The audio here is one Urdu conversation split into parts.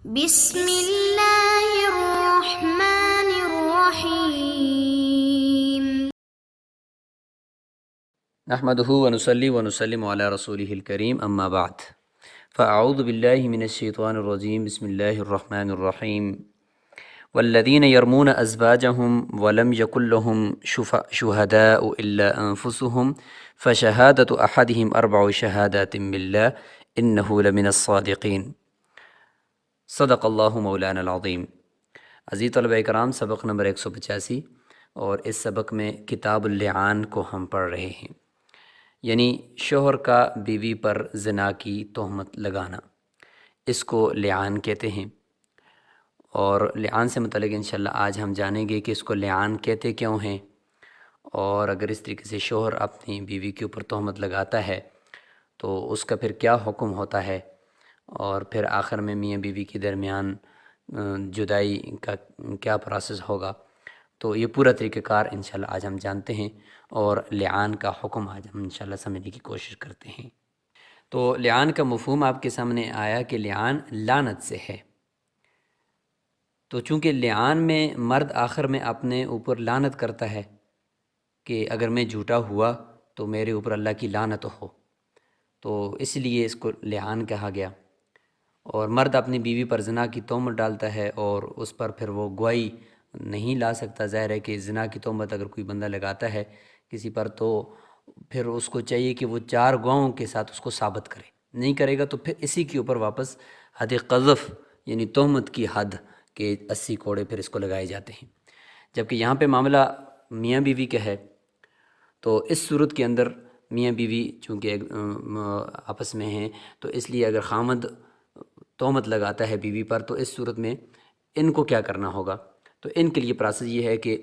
بسم اللہ الرحمن الرحیم۔ نحمده ونصلي ونسلم على رسوله الكريم اما بعد فاعوذ بالله من الشيطان الرجيم بسم الله الرحمن الرحيم والذين يرمون ازواجهم ولم يكن لهم شهداء الا انفسهم فشهادة احدهم 4 شهادات بالله انه لمن الصادقين صدق اللہ مولانا العظیم۔ عزیز طلبہ کرام، سبق نمبر 185 اور اس سبق میں کتاب اللعان کو ہم پڑھ رہے ہیں، یعنی شوہر کا بیوی پر زنا کی تہمت لگانا، اس کو لعان کہتے ہیں۔ اور لعان سے متعلق انشاءاللہ آج ہم جانیں گے کہ اس کو لعان کہتے کیوں ہیں، اور اگر اس طریقے سے شوہر اپنی بیوی کے اوپر تہمت لگاتا ہے تو اس کا پھر کیا حکم ہوتا ہے، اور پھر آخر میں میاں بیوی کے درمیان جدائی کا کیا پروسیس ہوگا۔ تو یہ پورا طریقہ کار انشاءاللہ آج ہم جانتے ہیں، اور لعان کا حکم آج ہم انشاءاللہ سمجھنے کی کوشش کرتے ہیں۔ تو لعان کا مفہوم آپ کے سامنے آیا کہ لعان لعنت سے ہے۔ تو چونکہ لعان میں مرد آخر میں اپنے اوپر لعنت کرتا ہے کہ اگر میں جھوٹا ہوا تو میرے اوپر اللہ کی لعنت ہو، تو اس لیے اس کو لعان کہا گیا۔ اور مرد اپنی بیوی پر زنا کی تہمت ڈالتا ہے اور اس پر پھر وہ گواہی نہیں لا سکتا۔ ظاہر ہے کہ زنا کی تہمت اگر کوئی بندہ لگاتا ہے کسی پر تو پھر اس کو چاہیے کہ وہ 4 گواہوں کے ساتھ اس کو ثابت کرے، نہیں کرے گا تو پھر اسی کے اوپر واپس حد قذف یعنی تہمت کی حد کے 80 کوڑے پھر اس کو لگائے جاتے ہیں۔ جبکہ یہاں پہ معاملہ میاں بیوی کا ہے، تو اس صورت کے اندر میاں بیوی چونکہ آپس میں ہیں، تو اس لیے اگر خامد تہمت لگاتا ہے بیوی پر تو اس صورت میں ان کو کیا کرنا ہوگا۔ تو ان کے لیے پروسیس یہ ہے کہ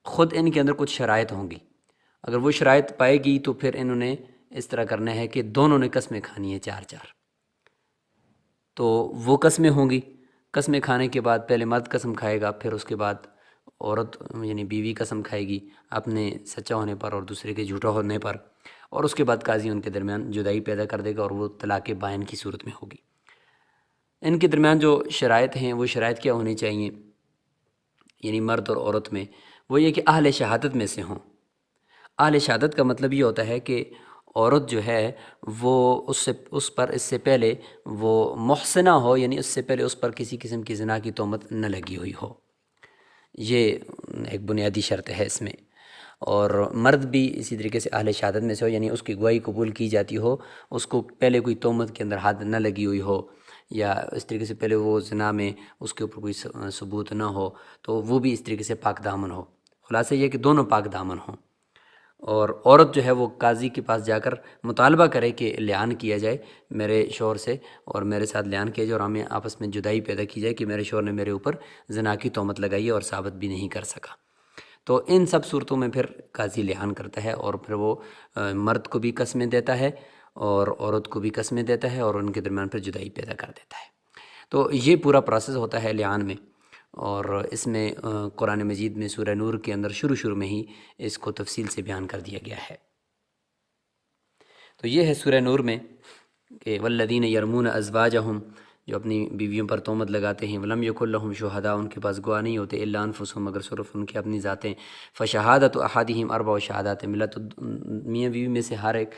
خود ان کے اندر کچھ شرائط ہوں گی۔ اگر وہ شرائط پائے گی تو پھر انہوں نے اس طرح کرنا ہے کہ دونوں نے قسمیں کھانی ہیں 4 تو وہ قسمیں ہوں گی۔ قسمیں کھانے کے بعد پہلے مرد قسم کھائے گا، پھر اس کے بعد عورت یعنی بیوی قسم کھائے گی اپنے سچا ہونے پر اور دوسرے کے جھوٹا ہونے پر، اور اس کے بعد قاضی ان کے درمیان جدائی پیدا کر دے گا اور وہ طلاق بائن کی صورت میں ہوگی۔ ان کے درمیان جو شرائط ہیں وہ شرائط کیا ہونی چاہیے، یعنی مرد اور عورت میں، وہ یہ کہ اہل شہادت میں سے ہوں۔ اہل شہادت کا مطلب یہ ہوتا ہے کہ عورت جو ہے وہ اس سے پہلے وہ محسنہ ہو، یعنی اس سے پہلے اس پر کسی قسم کی زنا کی تہمت نہ لگی ہوئی ہو۔ یہ ایک بنیادی شرط ہے اس میں۔ اور مرد بھی اسی طریقے سے اہل شہادت میں سے ہو، یعنی اس کی گواہی قبول کی جاتی ہو، اس کو پہلے کوئی تہمت کے اندر حد نہ لگی ہوئی ہو، یا اس طریقے سے پہلے وہ زنا میں اس کے اوپر کوئی ثبوت نہ ہو، تو وہ بھی اس طریقے سے پاک دامن ہو۔ خلاصہ یہ کہ دونوں پاک دامن ہوں۔ اور عورت جو ہے وہ قاضی کے پاس جا کر مطالبہ کرے کہ لعان کیا جائے میرے شوہر سے، اور میرے ساتھ لعان کیا جائے، اور ہمیں آپس میں جدائی پیدا کی جائے کہ میرے شوہر نے میرے اوپر زنا کی تہمت لگائی ہے اور ثابت بھی نہیں کر سکا۔ تو ان سب صورتوں میں پھر قاضی لعان کرتا ہے، اور پھر وہ مرد کو بھی قسمیں دیتا ہے اور عورت کو بھی قسمیں دیتا ہے، اور ان کے درمیان پھر جدائی پیدا کر دیتا ہے۔ تو یہ پورا پروسیس ہوتا ہے لعان میں، اور اس میں قرآن مجید میں سورہ نور کے اندر شروع میں ہی اس کو تفصیل سے بیان کر دیا گیا ہے۔ تو یہ ہے سورہ نور میں کہ والذین یرمون ازواجہم، جو اپنی بیویوں پر تہمت لگاتے ہیں، ولم یکن لہم شہداء، ان کے پاس گواہ نہیں ہوتے، الا انفسہم، مگر صرف ان کی اپنی ذاتیں، فشہادۃ احدہم 4 شہادات باللہ، تو میاں بیوی میں سے ہر ایک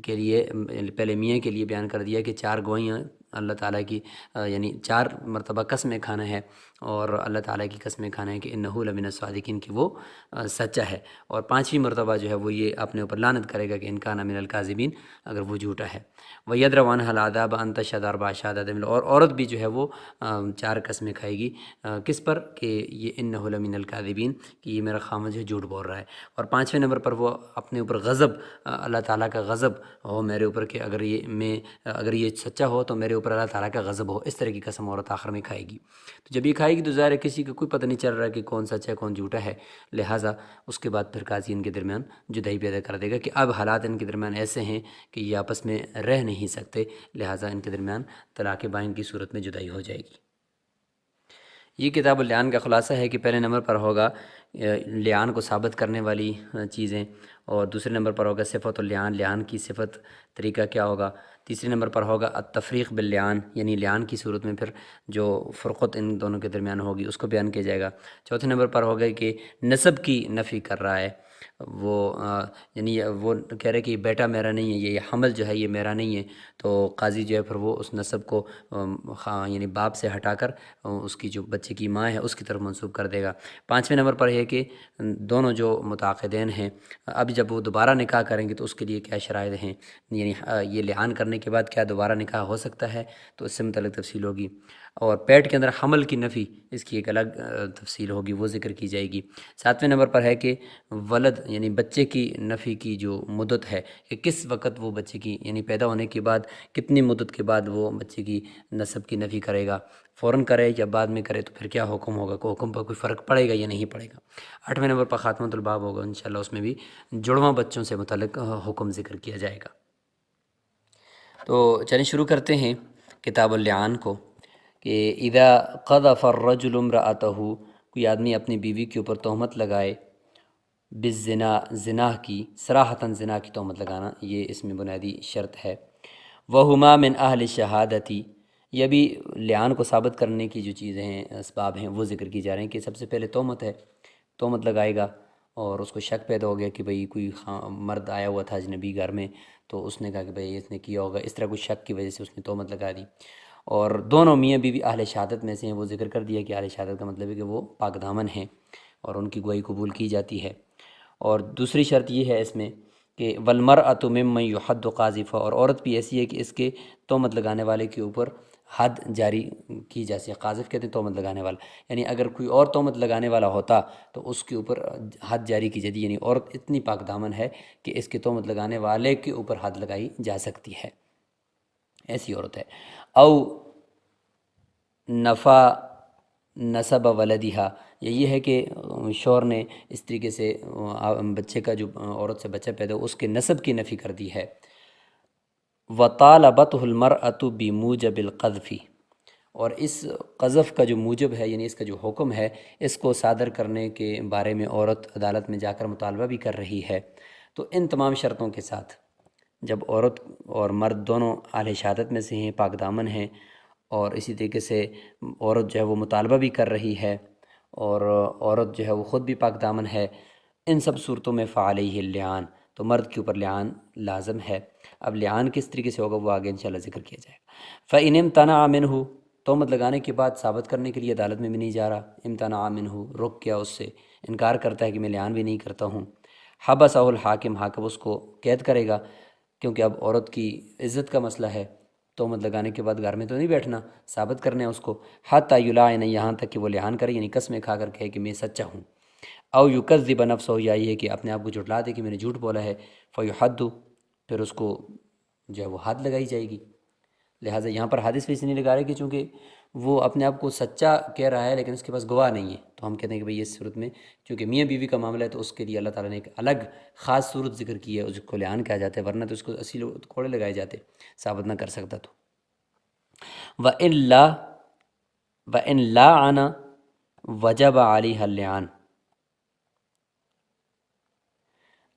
کے لیے پہلے میاں کے لیے بیان کر دیا کہ 4 گواہیاں اللہ تعالیٰ کی، یعنی 4 مرتبہ قسمیں کھانا ہے، اور اللہ تعالیٰ کی قسمیں کھانا ہے کہ انہ لمن الصادقین، کہ وہ سچا ہے، اور 5ویں مرتبہ جو ہے وہ یہ اپنے اوپر لعنت کرے گا کہ ان کان من الکاذبین، اگر وہ جھوٹا ہے۔ وَيَدْرَوْ عَنْهَا الْعَذَابَ أَن تَشْهَدَ 4 شہادات باللہ، اور عورت بھی جو ہے وہ 4 قسمیں کھائے گی، کس پر؟ کہ یہ انہ لمن الکاذبین، کہ یہ میرا خامد جو جھوٹ بول رہا ہے۔ اور 5ویں نمبر پر وہ اپنے اوپر غضب، اللہ تعالیٰ کا غضب ہو میرے اوپر کہ اگر یہ سچا ہو تو میرے اوپر اللہ تعالیٰ کا غضب ہو، اس طرح کی قسم عورت آخر میں کھائے گی۔ تو جب یہ کھائے گی تو ظاہر ہے کسی کو کوئی پتہ نہیں چل رہا کہ کون سچا ہے کون جھوٹا ہے، لہٰذا اس کے بعد پھر قاضی ان کے درمیان جدائی پیدا کر دے گا کہ اب حالات ان کے درمیان ایسے ہیں کہ یہ آپس میں رہ نہیں سکتے، لہٰذا ان کے درمیان طلاق بائن کی صورت میں جدائی ہو جائے گی۔ یہ کتاب اللیان کا خلاصہ ہے کہ پہلے نمبر پر ہوگا لیان کو ثابت کرنے والی چیزیں، اور دوسرے نمبر پر ہوگا صفت اللیان، لیان کی صفت طریقہ کیا ہوگا، تیسرے نمبر پر ہوگا التفریق باللیان، یعنی لیان کی صورت میں پھر جو فرقت ان دونوں کے درمیان ہوگی اس کو بیان کیا جائے گا، چوتھے نمبر پر ہوگا کہ نسب کی نفی کر رہا ہے وہ، یعنی وہ کہہ رہے کہ یہ بیٹا میرا نہیں ہے، یہ حمل جو ہے یہ میرا نہیں ہے، تو قاضی جو ہے پھر وہ اس نسب کو یعنی باپ سے ہٹا کر اس کی جو بچے کی ماں ہے اس کی طرف منسوب کر دے گا۔ پانچویں نمبر پر ہے کہ دونوں جو متعاقدین ہیں اب جب وہ دوبارہ نکاح کریں گے تو اس کے لیے کیا شرائط ہیں، یعنی یہ لعان کرنے کے بعد کیا دوبارہ نکاح ہو سکتا ہے، تو اس سے متعلق تفصیل ہوگی، اور پیٹ کے اندر حمل کی نفی اس کی ایک الگ تفصیل ہوگی، وہ ذکر کی جائے گی۔ ساتویں نمبر پر ہے کہ ولد یعنی بچے کی نفی کی جو مدت ہے کہ کس وقت وہ بچے کی یعنی پیدا ہونے کے بعد کتنی مدت کے بعد وہ بچے کی نسب کی نفی کرے گا، فوراً کرے یا بعد میں کرے تو پھر کیا حکم ہوگا، کو حکم پر کوئی فرق پڑے گا یا نہیں پڑے گا۔ آٹھویں نمبر پر خاتمۃ الباب ہوگا انشاءاللہ، اس میں بھی جڑواں بچوں سے متعلق حکم ذکر کیا جائے گا۔ تو چلیں شروع کرتے ہیں کتاب اللیان کو، کہ اذا قذف الرجل امرأتہ، کوئی آدمی اپنی بیوی کے اوپر تہمت لگائے، بالزنا، زنا کی، صراحتاً زنا کی تہمت لگانا یہ اس میں بنیادی شرط ہے، وہما من اہل شہادتی، یہ بھی لیان کو ثابت کرنے کی جو چیزیں ہیں اسباب ہیں وہ ذکر کی جا رہے ہیں، کہ سب سے پہلے تہمت ہے، تہمت لگائے گا اور اس کو شک پیدا ہو گیا کہ بھئی کوئی مرد آیا ہوا تھا اجنبی گھر میں، تو اس نے کہا کہ بھئی اس نے کیا ہوگا، اس طرح کوئی شک کی وجہ سے اس نے تہمت لگا دی، اور دونوں میاں بیوی اہل شہادت میں سے ہیں، وہ ذکر کر دیا کہ اہل شہادت کا مطلب ہے کہ وہ پاک دامن ہیں اور ان کی گواہی قبول کی جاتی ہے۔ اور دوسری شرط یہ ہے اس میں کہ والمرأۃ ممن یحد قاذفہ، اور عورت بھی ایسی ہے کہ اس کے تہمت لگانے والے کے اوپر حد جاری کی جا سکے، قاذف کہتے ہیں تہمت لگانے والا، یعنی اگر کوئی اور تہمت لگانے والا ہوتا تو اس کے اوپر حد جاری کی جاتی، یعنی عورت اتنی پاک دامن ہے کہ اس کے تہمت لگانے والے کے اوپر حد لگائی جا سکتی ہے، ایسی عورت ہے۔ او نفا نسب ولدیہا، یہ ہے کہ شوہر نے اس طریقے سے بچے کا جو عورت سے بچہ پیدا ہو اس کے نسب کی نفی کر دی ہے۔ وطالبته المرأة بموجب القذف، اور اس قذف کا جو موجب ہے یعنی اس کا جو حکم ہے اس کو صادر کرنے کے بارے میں عورت عدالت میں جا کر مطالبہ بھی کر رہی ہے، تو ان تمام شرطوں کے ساتھ جب عورت اور مرد دونوں اہل شہادت میں سے ہیں، پاک دامن ہیں، اور اسی طریقے سے عورت جو ہے وہ مطالبہ بھی کر رہی ہے اور عورت جو ہے وہ خود بھی پاک دامن ہے، ان سب صورتوں میں فعلیہ اللعان، تو مرد کے اوپر لعان لازم ہے۔ اب لعان کس طریقے سے ہوگا وہ آگے انشاءاللہ ذکر کیا جائے گا۔ فَإِنِ امْتَنَعَ مِنْهُ، تہمت لگانے کے بعد ثابت کرنے کے لیے عدالت میں بھی نہیں جا رہا، امتناع منہ، رک گیا، اس سے انکار کرتا ہے کہ میں لعان بھی نہیں کرتا ہوں، حبسہ الحاکم، حاکم اس کو قید کرے گا، کیونکہ اب عورت کی عزت کا مسئلہ ہے، تہمت لگانے کے بعد گھر میں تو نہیں بیٹھنا، ثابت کرنے اس کو، حتی یلعن، یہاں تک کہ وہ لعان کرے، یعنی قسمیں کھا کر کہے کہ میں سچا ہوں، او یکذب نفسہ، یا یہ کہ اپنے آپ کو جھٹلا دے کہ میں نے جھوٹ بولا ہے، فیحد، پھر اس کو جو ہے وہ حد لگائی جائے گی۔ لہٰذا یہاں پر حادث بھی اس لیے لگا رہے کہ چونکہ وہ اپنے آپ کو سچا کہہ رہا ہے لیکن اس کے پاس گواہ نہیں ہے، تو ہم کہتے ہیں کہ بھئی اس صورت میں چونکہ میاں بیوی کا معاملہ ہے تو اس کے لیے اللہ تعالیٰ نے ایک الگ خاص صورت ذکر کی ہے، اس کو لعان کہا جاتا ہے، ورنہ تو اس کو اسی کوڑے لگائے جاتے ثابت نہ کر سکتا تو۔ وَإِن لَعَنَ وَجَبَ عَلَيْهَا اللِّعَانُ،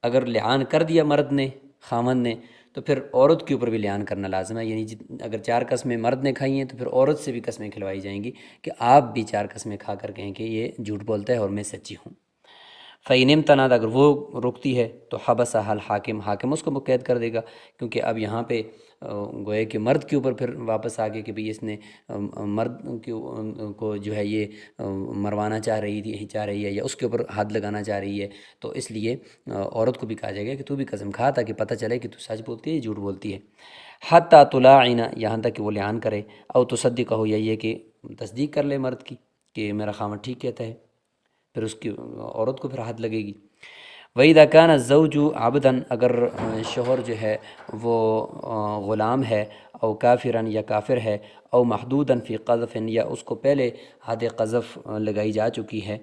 اگر لعان کر دیا مرد نے، خامند نے، تو پھر عورت کے اوپر بھی لعان کرنا لازم ہے، یعنی اگر 4 قسمیں مرد نے کھائی ہیں تو پھر عورت سے بھی قسمیں کھلوائی جائیں گی کہ آپ بھی 4 قسمیں کھا کر کہیں کہ یہ جھوٹ بولتا ہے اور میں سچی ہوں۔ فَإِنِ امْتَنَعَتْ، اگر وہ رکتی ہے تو حبسہ الحاکم، حاکم اس کو قید کر دے گا، کیونکہ اب یہاں پہ گویا کہ مرد کے اوپر پھر واپس آ گئے کہ بھئی اس نے مرد کو جو ہے یہ مروانا چاہ رہی ہے یا اس کے اوپر حد لگانا چاہ رہی ہے، تو اس لیے عورت کو بھی کہا جائے گا کہ تو بھی قسم کھا تاکہ پتہ چلے کہ تو سچ بولتی ہے یا جھوٹ بولتی ہے۔ حتی تلاعن، یہاں تک کہ وہ لعان کرے، او تصدقہ، یا یہ کہ تصدیق کر لے مرد کی کہ میرا خامد ٹھیک کہتا ہے، پھر اس کی عورت کو پھر حد لگے گی۔ وَإِذَا كَانَ الزَّوْجُ عَبْدًا، اگر شوہر جو ہے وہ غلام ہے، او کافراً، یا کافر ہے، او محدوداً فی قذف، یا اس کو پہلے حد قذف لگائی جا چکی ہے،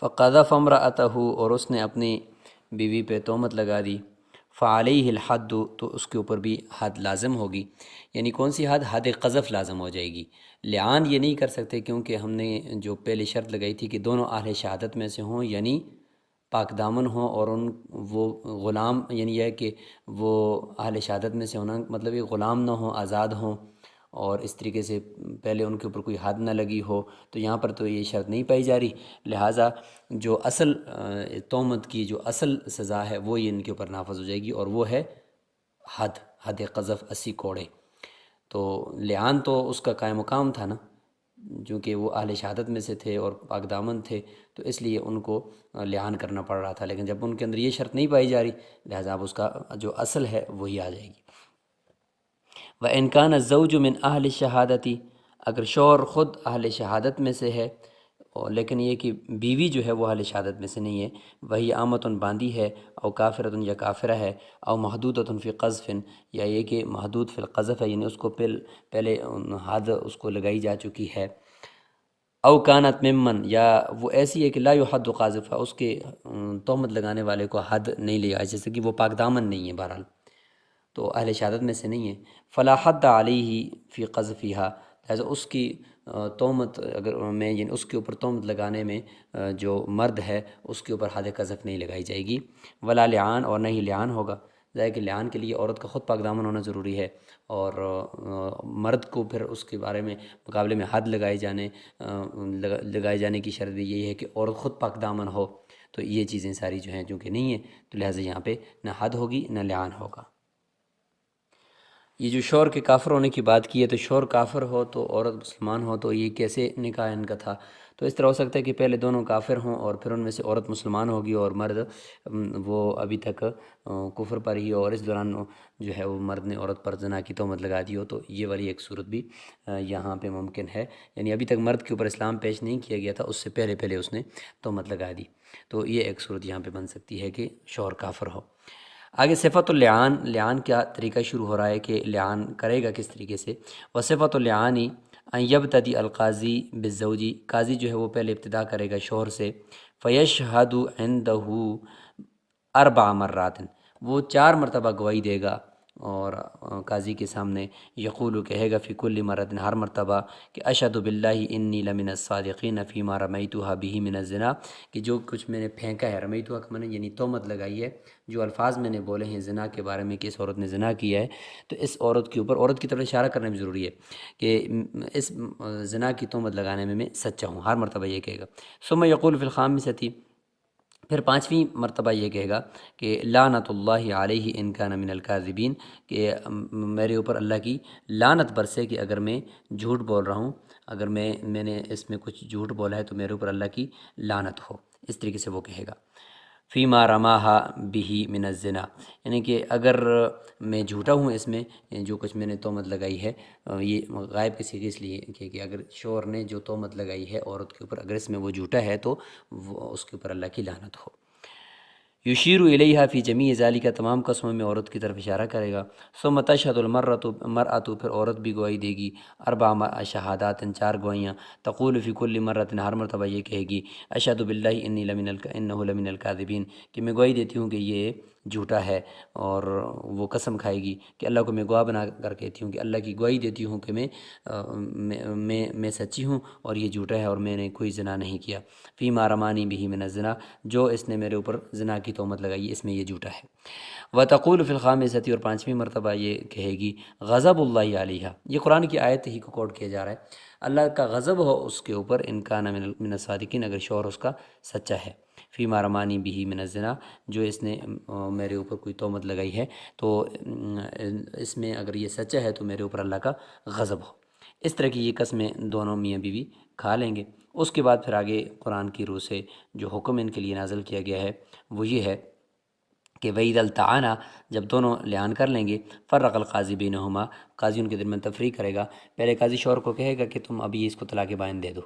فقذف امرأتہ، اور اس نے اپنی بیوی پہ تہمت لگا دی، فعلیہ الحد، تو اس کے اوپر بھی حد لازم ہوگی۔ یعنی کون سی حد؟ حد قذف لازم ہو جائے گی۔ لعان یہ نہیں کر سکتے کیونکہ ہم نے جو پہلے شرط لگائی تھی کہ دونوں اہل شہادت میں سے ہوں، یعنی پاک دامن ہوں، اور وہ غلام، یعنی یہ ہے کہ وہ اہل شہادت میں سے ہونا مطلب یہ غلام نہ ہوں، آزاد ہوں، اور اس طریقے سے پہلے ان کے اوپر کوئی حد نہ لگی ہو، تو یہاں پر تو یہ شرط نہیں پائی جا رہی۔ لہٰذا جو اصل تہمت کی جو اصل سزا ہے وہ یہ ان کے اوپر نافذ ہو جائے گی، اور وہ ہے حد قذف 80 کوڑے۔ تو لعان تو اس کا قائم مقام تھا نا، چونکہ وہ اہل شہادت میں سے تھے اور پاک دامن تھے، تو اس لیے ان کو لعان کرنا پڑ رہا تھا، لیکن جب ان کے اندر یہ شرط نہیں پائی جا رہی، لہٰذا اب اس کا جو اصل ہے وہی آ جائے گی۔ وَإِنْ كَانَ الزَّوْجُ مِنْ أَهْلِ الشَّهَادَةِ، اگر شوہر خود اہل شہادت میں سے ہے، لیکن یہ کہ بیوی جو ہے وہ اہل شہادت میں سے نہیں ہے، وہی آمتن باندھی ہے، او کافرتن یا کافرہ ہے، او محدودتن فی قذف، یا یہ کہ محدود فی القذف ہے، یعنی اس کو پہلے حد اس کو لگائی جا چکی ہے، او کانت ممن، یا وہ ایسی ہے کہ لا یحد قاذف، اس کے تہمت لگانے والے کو حد نہیں لگائی، جیسے کہ وہ پاک دامن نہیں ہے، بہرحال تو اہل شہادت میں سے نہیں ہے، فلا حد علیہ فی قذفہا، لہٰذا اس کی تہمت اگر میں، یعنی اس کے اوپر تہمت لگانے میں جو مرد ہے اس کے اوپر حد قذف نہیں لگائی جائے گی، ولا لعان، اور نہ ہی لعان ہوگا۔ ظاہر کہ لعان کے لیے عورت کا خود پاک دامن ہونا ضروری ہے، اور مرد کو پھر اس کے بارے میں مقابلے میں حد لگائے جانے کی شرط بھی یہی ہے کہ عورت خود پاک دامن ہو، تو یہ چیزیں ساری جو ہیں چونکہ نہیں ہیں، تو لہٰذا یہاں پہ نہ حد ہوگی نہ لعان ہوگا۔ یہ جو شوہر کے کافر ہونے کی بات کی ہے، تو شوہر کافر ہو تو عورت مسلمان ہو، تو یہ کیسے نکاح ان کا تھا؟ تو اس طرح ہو سکتا ہے کہ پہلے دونوں کافر ہوں اور پھر ان میں سے عورت مسلمان ہوگی، اور مرد وہ ابھی تک کفر پر ہی ہو، اور اس دوران جو ہے وہ مرد نے عورت پر زنا کی تہمت لگا دی ہو، تو یہ والی ایک صورت بھی یہاں پہ ممکن ہے، یعنی ابھی تک مرد کے اوپر اسلام پیش نہیں کیا گیا تھا، اس سے پہلے اس نے تہمت لگا دی، تو یہ ایک صورت یہاں پہ بن سکتی ہے کہ شوہر کافر ہو۔ آگے صفت اللعان، لعان کیا طریقہ شروع ہو رہا ہے کہ لعان کرے گا کس طریقے سے؟ وصفت اللعان ان یبتدی القاضی بالزوجی، قاضی جو ہے وہ پہلے ابتدا کرے گا شوہر سے، فیشہد عندہ 4 مرات، وہ 4 مرتبہ گواہی دے گا، اور قاضی کے سامنے یقول کہے گا فی کل مرۃ، ہر مرتبہ، کہ اشہد باللہ انی لمن الصادقین فیما رمیتھا بہ من الزنا، کہ جو کچھ میں نے پھینکا ہے، رمیتھا کا معنی یعنی تہمت لگائی ہے، جو الفاظ میں نے بولے ہیں زنا کے بارے میں کہ اس عورت نے زنا کیا ہے، تو اس عورت کے اوپر، عورت کی طرف اشارہ کرنا بھی ضروری ہے کہ اس زنا کی تہمت لگانے میں سچا ہوں، ہر مرتبہ یہ کہے گا۔ ثم یقول فی الخامسۃ، پھر 5ویں مرتبہ یہ کہے گا کہ لعنت اللہ علیہ ان کان من الکاذبین، کہ میرے اوپر اللہ کی لعنت برسے کہ اگر میں جھوٹ بول رہا ہوں، اگر میں نے اس میں کچھ جھوٹ بولا ہے تو میرے اوپر اللہ کی لعنت ہو، اس طریقے سے وہ کہے گا۔ فیما رماہا بہ من الزنا، یعنی کہ اگر میں جھوٹا ہوں اس میں، جو کچھ میں نے تہمت لگائی ہے، یہ غائب کسی کے اس لیے کہ اگر شوہر نے جو تہمت لگائی ہے عورت کے اوپر، اگر اس میں وہ جھوٹا ہے تو وہ اس کے اوپر اللہ کی لعنت ہو۔ یشیر الیہا فی جمیع ذالک، تمام قسموں میں عورت کی طرف اشارہ کرے گا۔ ثم تشہد المرأۃ، پھر عورت بھی گواہی دے گی، 4 شہادات، 4 گواہیاں، تقول فی کل مرۃ، ہر مرتبہ یہ کہے گی اشہد باللہ انہ لمن الکاذبین، کہ میں گواہی دیتی ہوں کہ یہ جھوٹا ہے، اور وہ قسم کھائے گی کہ اللہ کو میں گواہ بنا کر کہتی ہوں، کہ اللہ کی گواہی دیتی ہوں کہ میں سچی ہوں اور یہ جھوٹا ہے اور میں نے کوئی زنا نہیں کیا۔ فیما رمانی بہ من الزنا، جو اس نے میرے اوپر زنا کی تہمت لگائی اس میں یہ جھوٹا ہے۔ وتقول فی الخامسۃ، اور 5ویں مرتبہ یہ کہے گی غضب اللہ علیہا، یہ قرآن کی آیت ہی کو کوٹ کیا جا رہا ہے، اللہ کا غضب ہو اس کے اوپر، ان کان من الصادقین، اگر شوہر اس کا سچا ہے، فیما رمانی بہ من الزنا، جو اس نے میرے اوپر کوئی تہمت لگائی ہے، تو اس میں اگر یہ سچا ہے تو میرے اوپر اللہ کا غضب ہو۔ اس طرح کی یہ قسمیں دونوں میاں بیوی کھا لیں گے۔ اس کے بعد پھر آگے قرآن کی روح سے جو حکم ان کے لیے نازل کیا گیا ہے وہ یہ ہے کہ وَإِذَا الْتَعَانَا، جب دونوں لعان کر لیں گے، فَرَّقَ الْقَاضِي بَيْنَهُمَا، قاضی ان کے درمیان تفریق کرے گا، پہلے قاضی شوہر کو کہے گا کہ تم ابھی اس کو طلاق بائن دے دو،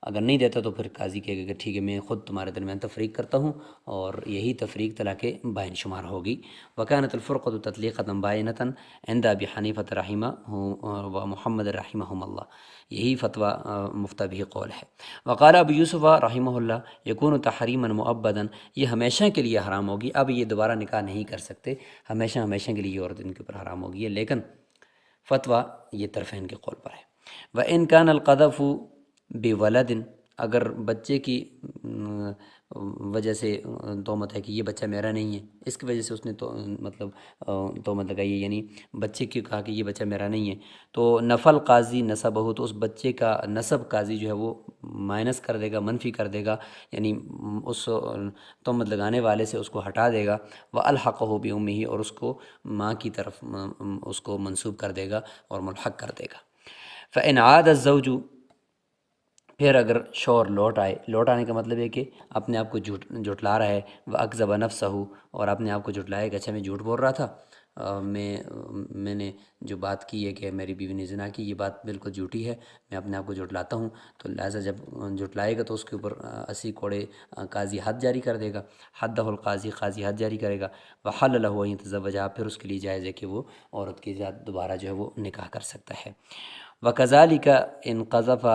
اگر نہیں دیتا تو پھر قاضی کہے گا کہ ٹھیک ہے میں خود تمہارے درمیان تفریق کرتا ہوں، اور یہی تفریق طلاق بائن شمار ہوگی۔ وکانت الفرقۃ تطلیقۃ بائنۃ عند ابی حنیفہ رحمہ و محمد رحمہم اللہ، یہی فتویٰ مفتہ بھی قول ہے۔ وقال ابو یوسف رحمہ اللہ یکون تحریما مؤبدا، یہ ہمیشہ کے لیے حرام ہوگی، اب یہ دوبارہ نکاح نہیں کر سکتے، ہمیشہ کے لیے یہ عورت ان کے اوپر حرام ہوگی، لیکن فتویٰ یہ طرفین کے قول پر ہے۔ وَإِن كَانَ الْقَذَفُ بِوَلَدٍ، اگر بچے کی وجہ سے تہمت ہے کہ یہ بچہ میرا نہیں ہے، اس کی وجہ سے اس نے تو مطلب تہمت لگائی ہے، یعنی بچے کی کہا کہ یہ بچہ میرا نہیں ہے، تو نفل قاضی نسبہ، تو اس بچے کا نسب قاضی جو ہے وہ مائنس کر دے گا، منفی کر دے گا، یعنی اس تہمت لگانے والے سے اس کو ہٹا دے گا، وَأَلْحَقَهُ بِأُمِّهِ، اور اس کو ماں کی طرف اس کو منسوب کر دے گا اور ملحق کر دے گا۔ فَإِنْ عَادَ الزَّوْجُ، پھر اگر شوہر لوٹ آنے کا مطلب ہے کہ اپنے آپ کو جھٹلا رہا ہے، وَأَكْذَبَ نَفْسَهُ، اور اپنے آپ کو جھٹلائے کہ اچھا میں جھوٹ بول رہا تھا، میں نے جو بات کی ہے کہ میری بیوی نے زنا کی، یہ بات بالکل جھوٹی ہے، میں اپنے آپ کو جھٹلاتا ہوں، تو لہٰذا جب جھٹلائے گا تو اس کے اوپر 80 کوڑے قاضی حد جاری کر دے گا، حدہ القاضی، قاضی حد جاری کرے گا، وحل لہ ان یتزوجہا، پھر اس کے لیے جائز ہے کہ وہ عورت کے ساتھ دوبارہ جو ہے وہ نکاح کر سکتا ہے۔ وَكَذَلِكَ إِنْ قَذَفَ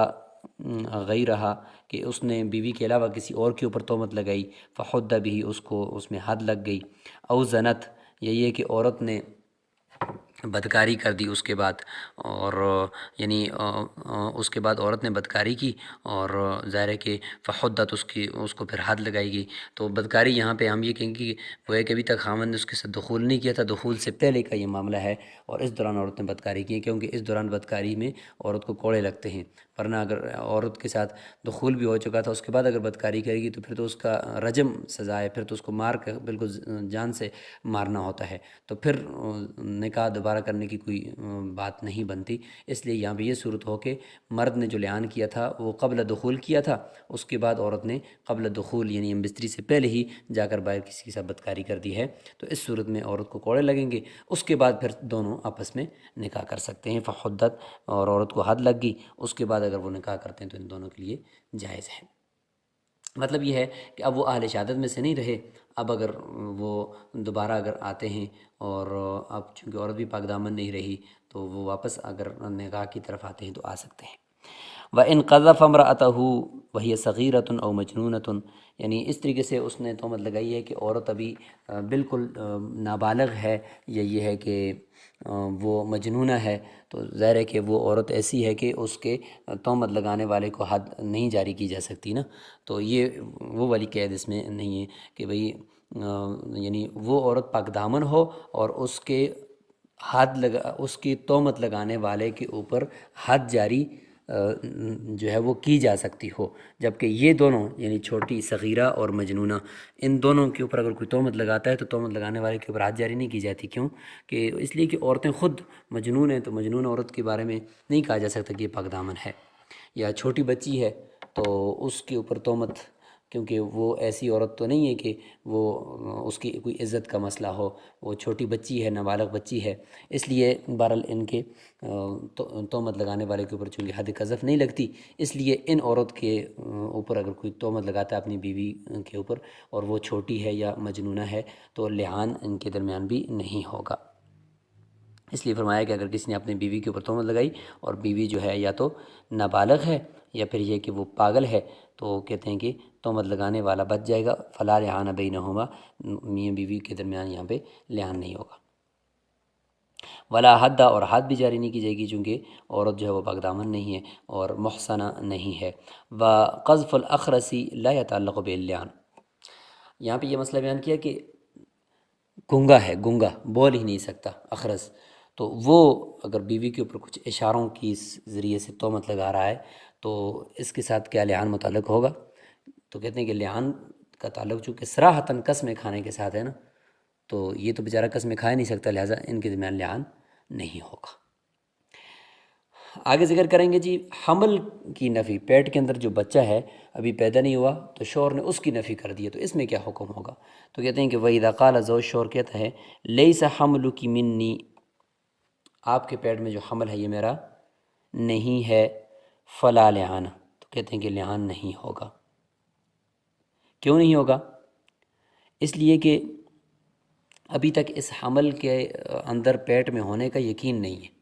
غیرہا، کہ اس نے بیوی کے علاوہ کسی اور کے اوپر تہمت لگائی، فحد بھی، اس کو اس میں حد لگ گئی، او زنت، یہ کہ عورت نے بدکاری کر دی اس کے بعد، اور یعنی اس کے بعد عورت نے بدکاری کی، اور ظاہر ہے کہ فحدت، اس کو پھر حد لگائی گئی، تو بدکاری یہاں پہ ہم یہ کہیں گے کہ وہ ہے کہ ابھی تک خاوند نے اس کے ساتھ دخول نہیں کیا تھا، دخول سے پہلے کا یہ معاملہ ہے، اور اس دوران عورت نے بدکاری کی، کیونکہ اس دوران بدکاری میں عورت کو کوڑے لگتے ہیں، ورنہ اگر عورت کے ساتھ دخول بھی ہو چکا تھا اس کے بعد اگر بدکاری کرے گی تو پھر تو اس کا رجم سزا ہے، پھر تو اس کو مار کر بالکل جان سے مارنا ہوتا ہے، تو پھر نکاح دوبارہ کرنے کی کوئی بات نہیں بنتی۔ اس لیے یہاں پہ یہ صورت ہو کہ مرد نے جو لعان کیا تھا وہ قبل دخول کیا تھا، اس کے بعد عورت نے قبل دخول یعنی ہم بستری سے پہلے ہی جا کر باہر کسی کے ساتھ بدکاری کر دی ہے، تو اس صورت میں عورت کو کوڑے لگیں گے، اس کے بعد پھر دونوں آپس میں نکاح کر سکتے ہیں، فحدت، اور عورت کو حد لگ گئی، اس کے بعد اگر وہ نکاح کرتے ہیں تو ان دونوں کے لیے جائز ہے۔ مطلب یہ ہے کہ اب وہ اہل شہادت میں سے نہیں رہے، اب اگر وہ دوبارہ اگر آتے ہیں، اور اب چونکہ عورت بھی پاک دامن نہیں رہی، تو وہ واپس اگر نکاح کی طرف آتے ہیں تو آ سکتے ہیں۔ وَإِنْ قَذَفَ امْرَأَتَهُ وَهِيَ صَغِيرَةٌ أَوْ مَجْنُونَةٌ، یعنی اس طریقے سے اس نے تہمت لگائی ہے کہ عورت ابھی بالکل نابالغ ہے، یا یہ ہے کہ وہ مجنونہ ہے، تو ظاہر ہے کہ وہ عورت ایسی ہے کہ اس کے تہمت لگانے والے کو حد نہیں جاری کی جا سکتی نا، تو یہ وہ والی قید اس میں نہیں ہے کہ بھئی یعنی وہ عورت پاک دامن ہو اور اس کے اس کی تہمت لگانے والے کے اوپر حد جاری جو ہے وہ کی جا سکتی ہو، جبکہ یہ دونوں یعنی چھوٹی صغیرہ اور مجنونہ، ان دونوں کے اوپر اگر کوئی تہمت لگاتا ہے تو تہمت لگانے والے کے اوپر حد جاری نہیں کی جاتی۔ کیوں کہ اس لیے کہ عورتیں خود مجنون ہیں، تو مجنون عورت کے بارے میں نہیں کہا جا سکتا کہ یہ پاک دامن ہے، یا چھوٹی بچی ہے تو اس کے اوپر تہمت، کیونکہ وہ ایسی عورت تو نہیں ہے کہ وہ اس کی کوئی عزت کا مسئلہ ہو، وہ چھوٹی بچی ہے، نابالغ بچی ہے، اس لیے بہرحال ان کے تہمت لگانے والے کے اوپر چونکہ حد قذف نہیں لگتی، اس لیے ان عورت کے اوپر اگر کوئی تہمت لگاتا ہے اپنی بیوی کے اوپر اور وہ چھوٹی ہے یا مجنونہ ہے تو لعان ان کے درمیان بھی نہیں ہوگا۔ اس لیے فرمایا کہ اگر کسی نے اپنی بیوی کے اوپر تہمت لگائی اور بیوی جو ہے یا تو نابالغ ہے یا پھر یہ کہ وہ پاگل ہے، تو کہتے ہیں کہ تہمت لگانے والا بچ جائے گا، فلا لعان بینہما، میاں بیوی کے درمیان یہاں پہ لعان نہیں ہوگا۔ ولا حد، اور حد بھی جاری نہیں کی جائے گی، چونکہ عورت جو ہے وہ پاک دامن نہیں ہے اور محصنہ نہیں ہے۔ وقذف الاخرس لا يتعلق باللعان، یہاں پہ یہ مسئلہ بیان کیا کہ گنگا ہے، گنگا بول ہی نہیں سکتا، اخرس، تو وہ اگر بیوی کے اوپر کچھ اشاروں کی ذریعے سے تہمت لگا رہا ہے تو اس کے ساتھ کیا لعان متعلق ہوگا؟ تو کہتے ہیں کہ لعان کا تعلق چونکہ صراحتاً قسم کھانے کے ساتھ ہے نا، تو یہ تو بیچارہ قسم کھا نہیں سکتا، لہٰذا ان کے درمیان لعان نہیں ہوگا۔ آگے ذکر کریں گے جی حمل کی نفی، پیٹ کے اندر جو بچہ ہے ابھی پیدا نہیں ہوا تو شوہر نے اس کی نفی کر دی ہے، تو اس میں کیا حکم ہوگا؟ تو کہتے ہیں کہ وَإِذَا قَالَ زوج، شوہر کہتا ہے لَيْسَ حَمْلُكِ مِنِّي، آپ کے پیٹ میں جو حمل ہے یہ میرا نہیں ہے، فَلَا لِعَانَ، تو کہتے ہیں کہ لعان نہیں ہوگا۔ کیوں نہیں ہوگا؟ اس لیے کہ ابھی تک اس حمل کے اندر پیٹ میں ہونے کا یقین نہیں ہے،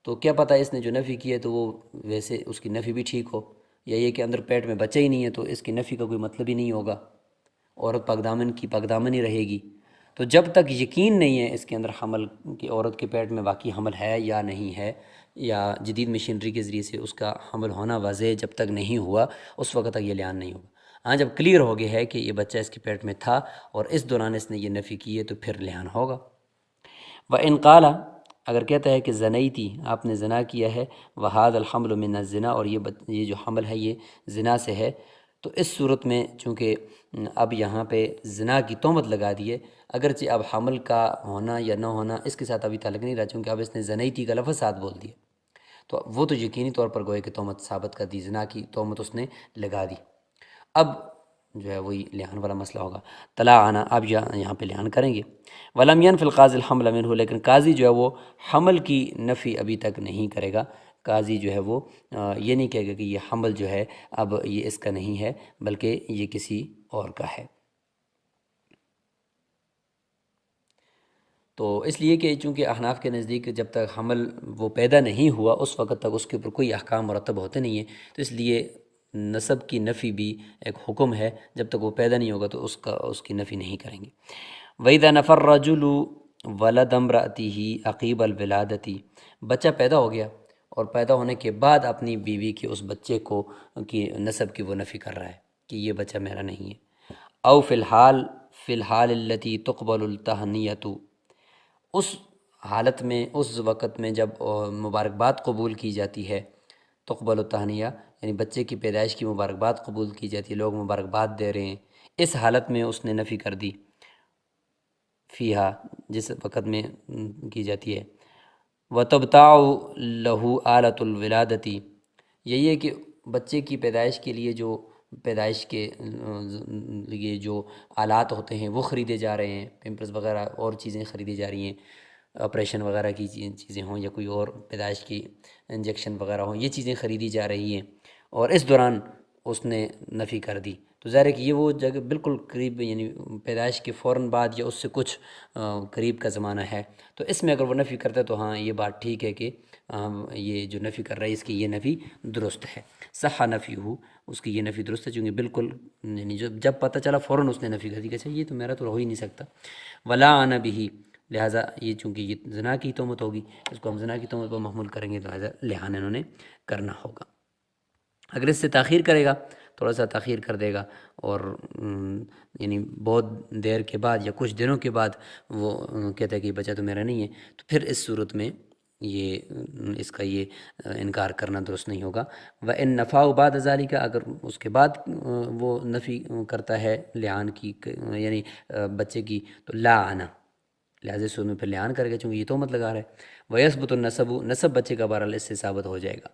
تو کیا پتہ اس نے جو نفی کی ہے تو وہ ویسے اس کی نفی بھی ٹھیک ہو، یا یہ کہ اندر پیٹ میں بچہ ہی نہیں ہے تو اس کی نفی کا کوئی مطلب ہی نہیں ہوگا، عورت پاک دامن کی پاک دامن ہی رہے گی۔ تو جب تک یقین نہیں ہے اس کے اندر حمل کی، عورت کے پیٹ میں واقعی حمل ہے یا نہیں ہے، یا جدید مشینری کے ذریعے سے اس کا حمل ہونا واضح جب تک نہیں ہوا، اس وقت تک یہ لعان نہیں ہوگا۔ ہاں جب کلیئر ہو گیا ہے کہ یہ بچہ اس کے پیٹ میں تھا اور اس دوران اس نے یہ نفی کی ہے تو پھر لعان ہوگا۔ وَإِنْ قَالَ، اگر کہتا ہے کہ زنیتی، آپ نے زنا کیا ہے، وَهَذَا الْحَمْلُ مِنَ الزِّنَا، اور یہ جو حمل ہے یہ زنا سے ہے، تو اس صورت میں چونکہ اب یہاں پہ زنا کی تہمت لگا دی ہے، اگرچہ اب حمل کا ہونا یا نہ ہونا اس کے ساتھ ابھی تعلق نہیں رہا، چونکہ اب اس نے زنیتی کا لفظ ساتھ بول دیا، تو وہ تو یقینی طور پر گوئے کہ تہمت ثابت کر دی، زنا کی تہمت اس نے لگا دی۔ اب جو ہے وہی لعان والا مسئلہ ہوگا، طلاقنا، اب یہاں پہ لعان کریں گے۔ ولم ينف القاضی الحمل منہ، لیکن قاضی جو ہے وہ حمل کی نفی ابھی تک نہیں کرے گا۔ قاضی جو ہے وہ یہ نہیں کہے گا کہ یہ حمل جو ہے اب یہ اس کا نہیں ہے بلکہ یہ کسی اور کا ہے۔ تو اس لیے کہ چونکہ احناف کے نزدیک جب تک حمل وہ پیدا نہیں ہوا اس وقت تک اس کے اوپر کوئی احکام مرتب ہوتے نہیں ہیں، تو اس لیے نسب کی نفی بھی ایک حکم ہے، جب تک وہ پیدا نہیں ہوگا تو اس کی نفی نہیں کریں گے۔ وَإِذَا نَفَى الرَّجُلُ وَلَدَ امْرَأَتِهِ عَقِيبَ الْوِلَادَةِ، بچہ پیدا ہو گیا اور پیدا ہونے کے بعد اپنی بیوی کے اس بچے کو کی نسب کی وہ نفی کر رہا ہے کہ یہ بچہ میرا نہیں ہے۔ او فی الحال التي تقبل التہنیۃ، اس حالت میں، اس وقت میں جب مبارکباد قبول کی جاتی ہے، تقبل التہنیہ یعنی بچے کی پیدائش کی مبارکباد قبول کی جاتی ہے، لوگ مبارکباد دے رہے ہیں، اس حالت میں اس نے نفی کر دی، فیہا جس وقت میں کی جاتی ہے۔ وَتَبْتَعُ لَهُ آلَةُ الْوِلَادَةِ، یہی ہے کہ بچے کی پیدائش کے لیے جو پیدائش کے یہ جو آلات ہوتے ہیں وہ خریدے جا رہے ہیں، پیمپرز وغیرہ اور چیزیں خریدی جا رہی ہیں، آپریشن وغیرہ کی چیزیں ہوں یا کوئی اور پیدائش کی انجیکشن وغیرہ ہوں، یہ چیزیں خریدی جا رہی ہیں، اور اس دوران اس نے نفی کر دی، تو ظاہر ہے کہ یہ وہ جگہ بالکل قریب یعنی پیدائش کے فوراً بعد یا اس سے کچھ قریب کا زمانہ ہے، تو اس میں اگر وہ نفی کرتا ہے تو ہاں یہ بات ٹھیک ہے کہ یہ جو نفی کر رہا ہے اس کی یہ نفی درست ہے، صح نفی ہو، اس کی یہ نفی درست ہے، چونکہ بالکل یعنی جب پتہ چلا فوراً اس نے نفی کر دی کہ اچھا یہ تو میرا تو ہو ہی نہیں سکتا۔ ولا انا بھی، لہٰذا یہ چونکہ یہ زنا کی تہمت ہوگی، اس کو ہم زنا کی تہمت پر محمول کریں گے، تو لہٰذا لعان انہوں نے کرنا ہوگا۔ اگر اس سے تاخیر کرے گا، تھوڑا سا تاخیر کر دے گا اور یعنی بہت دیر کے بعد یا کچھ دنوں کے بعد وہ کہتا ہے کہ بچہ تو میرا نہیں ہے، تو پھر اس صورت میں یہ اس کا یہ انکار کرنا درست نہیں ہوگا۔ وَإِن نَفَاهُ بَعْدَ ذَلِكَ، اگر اس کے بعد وہ نفی کرتا ہے لعان کی یعنی بچے کی، تو لَعَنَ، لہٰذا اس میں پھر لعان کرے گا چونکہ یہ تہمت لگا رہا ہے۔ وَيَثْبُتُ النَّسَبُ، نسب بچے کا بہرحال اس سے ثابت ہو جائے گا۔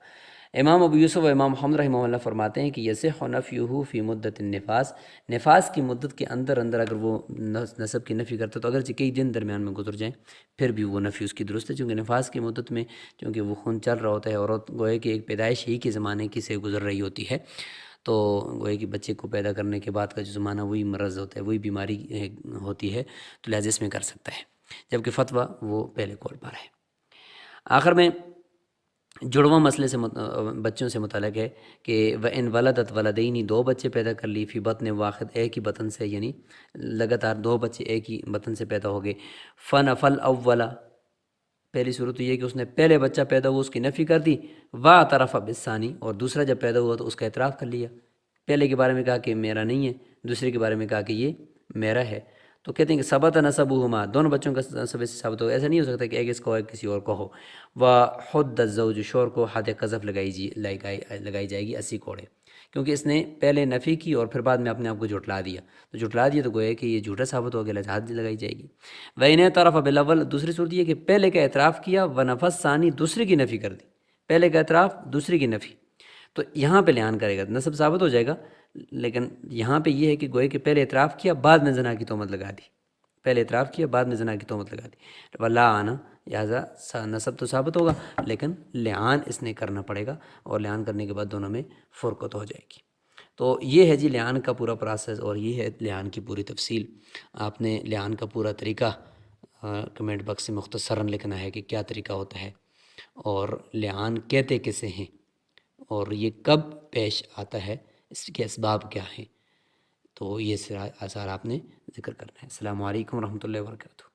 امام ابو یوسف و امام محمد رحمہ اللہ فرماتے ہیں کہ یصح نفیہ فی مدت النفاس، نفاس کی مدت کے اندر اگر وہ نسب کی نفی کرتا تو اگرچہ کئی دن درمیان میں گزر جائیں پھر بھی وہ نفی اس کی درست ہے، چونکہ نفاس کی مدت میں چونکہ وہ خون چل رہا ہوتا ہے، عورت گوئے کہ ایک پیدائش ہی کے زمانے کی سے گزر رہی ہوتی ہے، تو گوئے کہ بچے کو پیدا کرنے کے بعد کا جو زمانہ وہی مرض ہوتا ہے، وہی بیماری ہوتی ہے، تو لہٰذا اس میں کر سکتا ہے، جبکہ فتویٰ وہ پہلے قول پر ہے۔ آخر میں جڑواں مسئلے سے بچوں سے متعلق ہے کہ وَإِن وَلَدَتْ وَلَدَيْنِ، دو بچے پیدا کر لی، فی بطن واحد، ایک ہی بطن سے، یعنی لگاتار دو بچے ایک ہی بطن سے پیدا ہو گئے، فَنَفَى الْأَوَّلَ، پہلی صورت یہ ہے کہ اس نے پہلے بچہ پیدا ہوا اس کی نفی کر دی، وَاعْتَرَفَ بِالثَّانِي، اور دوسرا جب پیدا ہوا تو اس کا اعتراف کر لیا، پہلے کے بارے میں کہا کہ میرا نہیں ہے، دوسرے کے بارے میں کہا کہ یہ میرا ہے، تو کہتے ہیں کہ ثبت نسبہما، دونوں بچوں کا نسب اس سے ثابت ہو، ایسا نہیں ہو سکتا کہ ایک اس کو ایک کسی اور کو ہو۔ وحد الزوج، شوہر کو حد قذف لگائی جائے گی 80 کوڑے، کیونکہ اس نے پہلے نفی کی اور پھر بعد میں اپنے آپ کو جھٹلا دیا، تو جھٹلا دیا تو گویا کہ یہ جھوٹا ثابت ہو گیا، لہٰذا حد لگائی جائے گی۔ وَإِنْ اعْتَرَفَ بِالْأَوَّلِ، دوسری صورت یہ کہ پہلے کا اعتراف کیا، وَنَفَى الثَّانِي، دوسرے کی نفی کر دی، پہلے کا اعتراف دوسری کی نفی، تو یہاں پہ لعان کرے گا، نسب ثابت ہو جائے گا، لیکن یہاں پہ یہ ہے کہ گویا کہ پہلے اعتراف کیا بعد میں زنا کی تہمت لگا دی، پہلے اعتراف کیا، بعد میں زنا کی تہمت لگا دی، ولعن، لہٰذا نسب تو ثابت ہوگا لیکن لعان اس نے کرنا پڑے گا، اور لعان کرنے کے بعد دونوں میں فرقت ہو جائے گی۔ تو یہ ہے جی لعان کا پورا پروسیس، اور یہ ہے لعان کی پوری تفصیل۔ آپ نے لعان کا پورا طریقہ کمنٹ باکس سے مختصراً لکھنا ہے کہ کیا طریقہ ہوتا ہے، اور لعان کہتے کسے ہیں، اور یہ کب پیش آتا ہے، اس کے اسباب کیا ہیں، تو یہ آثار آپ نے ذکر کرنا ہے۔ السلام علیکم ورحمۃ اللہ وبرکاتہ۔